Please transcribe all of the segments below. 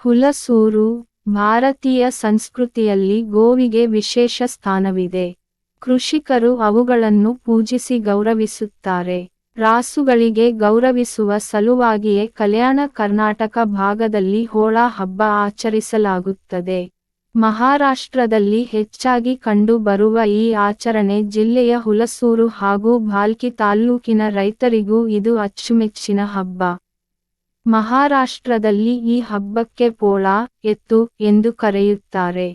ಹುಲಸೂರು ಭಾರತೀಯ ಸಂಸ್ಕೃತಿಯಲ್ಲಿ ಗೋವಿಗೆ ವಿಶೇಷ ಸ್ಥಾನವಿದೆ. ಕೃಷಿಕರು ಅವುಗಳನ್ನು ಪೂಜಿಸಿ ಗೌರವಿಸುತ್ತಾರೆ. ರಾಸುಗಳಿಗೆ ಗೌರವಿಸುವ ಸಲುವಾಗಿಯೇ ಕಲ್ಯಾಣ ಕರ್ನಾಟಕ ಭಾಗದಲ್ಲಿ ಹೋಳ ಹಬ್ಬ ಆಚರಿಸಲಾಗುತ್ತದೆ. ಮಹಾರಾಷ್ಟ್ರದಲ್ಲಿ ಹೆಚ್ಚಾಗಿ ಕಂಡು ಬರುವ ಈ ಆಚರಣೆ ಜಿಲ್ಲೆಯ ಹುಲಸೂರು ಹಾಗೂ ಭಾಲ್ಕಿ ತಾಲ್ಲೂಕಿನ ರೈತರಿಗೂ ಇದು ಅಚ್ಚುಮೆಚ್ಚಿನ ಹಬ್ಬ. ಮಹಾರಾಷ್ಟ್ರದಲ್ಲಿ ಈ ಹಬ್ಬಕ್ಕೆ ಪೋಳ ಎತ್ತು ಎಂದು ಕರೆಯುತ್ತಾರೆ.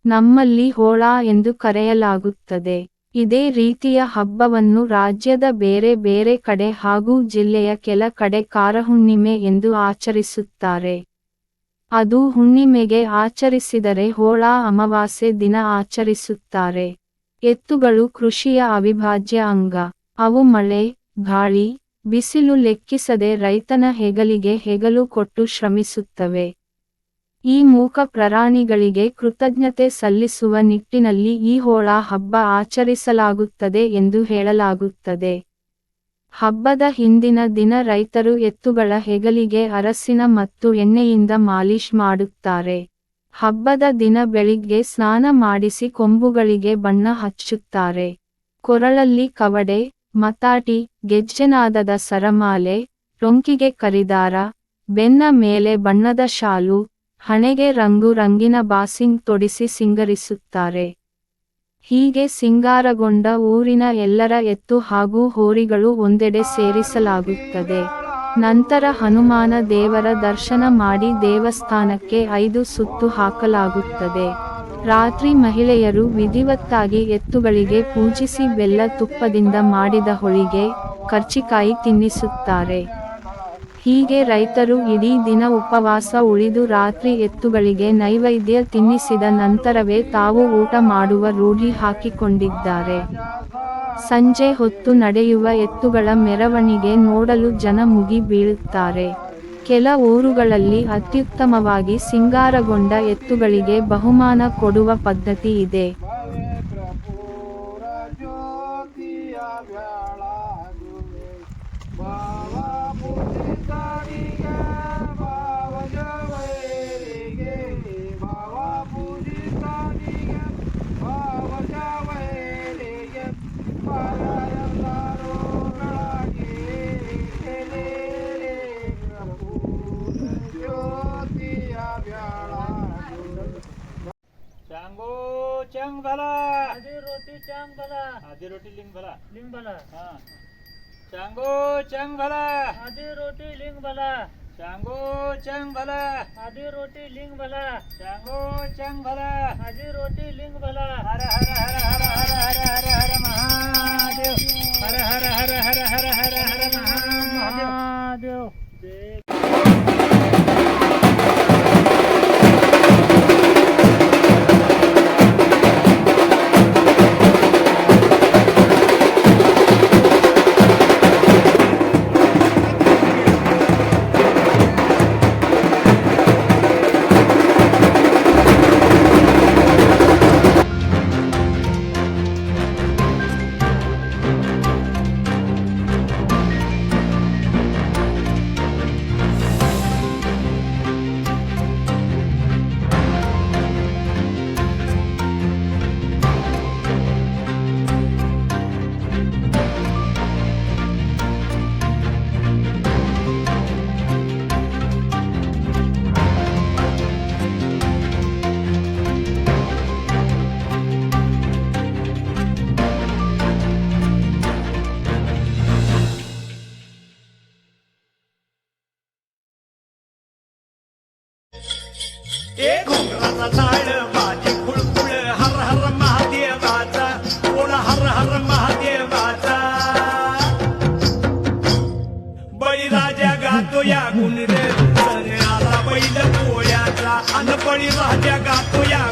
ನಮ್ಮಲ್ಲಿ ಹೋಳ ಎಂದು ಕರೆಯಲಾಗುತ್ತದೆ. ಇದೇ ರೀತಿಯ ಹಬ್ಬವನ್ನು ರಾಜ್ಯದ ಬೇರೆ ಬೇರೆ ಕಡೆ ಹಾಗೂ ಜಿಲ್ಲೆಯ ಕೆಲ ಕಡೆ ಕಾರಹುಣ್ಣಿಮೆ ಎಂದು ಆಚರಿಸುತ್ತಾರೆ. ಅದು ಹುಣ್ಣಿಮೆಗೆ ಆಚರಿಸಿದರೆ ಹೋಳ ಅಮಾವಾಸ್ಯೆ ದಿನ ಆಚರಿಸುತ್ತಾರೆ. ಎತ್ತುಗಳು ಕೃಷಿಯ ಅವಿಭಾಜ್ಯ ಅಂಗ. ಅವು ಮಳೆ, ಗಾಳಿ, ಬಿಸಿಲು ಲೆಕ್ಕಿಸದೆ ರೈತನ ಹೆಗಲಿಗೆ ಹೆಗಲು ಕೊಟ್ಟು ಶ್ರಮಿಸುತ್ತವೆ. ಈ ಮೂಕ ಪ್ರಾಣಿಗಳಿಗೆ ಕೃತಜ್ಞತೆ ಸಲ್ಲಿಸುವ ನಿಟ್ಟಿನಲ್ಲಿ ಈ ಹೋಳ ಹಬ್ಬ ಆಚರಿಸಲಾಗುತ್ತದೆ ಎಂದು ಹೇಳಲಾಗುತ್ತದೆ. ಹಬ್ಬದ ಹಿಂದಿನ ದಿನ ರೈತರು ಎತ್ತುಗಳ ಹೆಗಲಿಗೆ ಅರಸಿನ ಮತ್ತು ಎಣ್ಣೆಯಿಂದ ಮಾಲಿಶ್ ಮಾಡುತ್ತಾರೆ. ಹಬ್ಬದ ದಿನ ಬೆಳಿಗ್ಗೆ ಸ್ನಾನ ಮಾಡಿಸಿ ಕೊಂಬುಗಳಿಗೆ ಬಣ್ಣ ಹಚ್ಚುತ್ತಾರೆ. ಕೊರಳಲ್ಲಿ ಕವಡೆ, ಮತಾಟಿ, ಗೆಜ್ಜೆನಾದದ ಸರಮಾಲೆ, ಟೊಂಕಿಗೆ ಕರಿದಾರ, ಬೆನ್ನ ಮೇಲೆ ಬಣ್ಣದ ಶಾಲು, ಹಣೆಗೆ ರಂಗು ರಂಗಿನ ಬಾಸಿಂಗ್ ತೊಡಿಸಿ ಸಿಂಗರಿಸುತ್ತಾರೆ. ಹೀಗೆ ಸಿಂಗಾರಗೊಂಡ ಊರಿನ ಎಲ್ಲರ ಎತ್ತು ಹಾಗೂ ಹೋರಿಗಳು ಒಂದೆಡೆ ಸೇರಿಸಲಾಗುತ್ತದೆ. ನಂತರ ಹನುಮಾನ ದೇವರ ದರ್ಶನ ಮಾಡಿ ದೇವಸ್ಥಾನಕ್ಕೆ 5 ಸುತ್ತು ಹಾಕಲಾಗುತ್ತದೆ. ರಾತ್ರಿ ಮಹಿಳೆಯರು ವಿಧಿವತ್ತಾಗಿ ಎತ್ತುಗಳಿಗೆ ಪೂಜಿಸಿ ಬೆಲ್ಲ ತುಪ್ಪದಿಂದ ಮಾಡಿದ ಹೋಳಿಗೆ, ಕರ್ಚಿಕಾಯಿ ತಿನ್ನಿಸುತ್ತಾರೆ. ಹೀಗೆ ರೈತರು ಇಡೀ ದಿನ ಉಪವಾಸ ಉಳಿದು ರಾತ್ರಿ ಎತ್ತುಗಳಿಗೆ ನೈವೇದ್ಯ ತಿನ್ನಿಸಿದ ನಂತರವೇ ತಾವು ಊಟ ಮಾಡುವ ರೂಢಿ ಹಾಕಿಕೊಂಡಿದ್ದಾರೆ. ಸಂಜೆ ಹೊತ್ತು ನಡೆಯುವ ಎತ್ತುಗಳ ಮೆರವಣಿಗೆ ನೋಡಲು ಜನ ಮುಗಿ ಬೀಳುತ್ತಾರೆ. ಕೆಲ ಊರುಗಳಲ್ಲಿ ಅತ್ಯುತ್ತಮವಾಗಿ ಸಿಂಗಾರಗೊಂಡ ಎತ್ತುಗಳಿಗೆ ಬಹುಮಾನ ಕೊಡುವ ಪದ್ಧತಿ ಇದೆ. चांगो चंग भला आधी रोटी चंग भला आधी रोटी लिंग भला हाँ चांगो चंग भला आधी रोटी लिंग भला चांगो चंग भला आधी रोटी लिंग भला चांगो चंग भला आधी रोटी लिंग भला हर हर हर हर हर हर हर हर महादेव हर हर हर हर हर हर हर महादेव। घोंगराचा ताळ माझी खुळखुळ हर हर महादेवाचा बोला हर हर महादेवाचा बळीराजा गातो या गुणरे सण आला बैल पोळ्याचा अन बळीराजा गातो या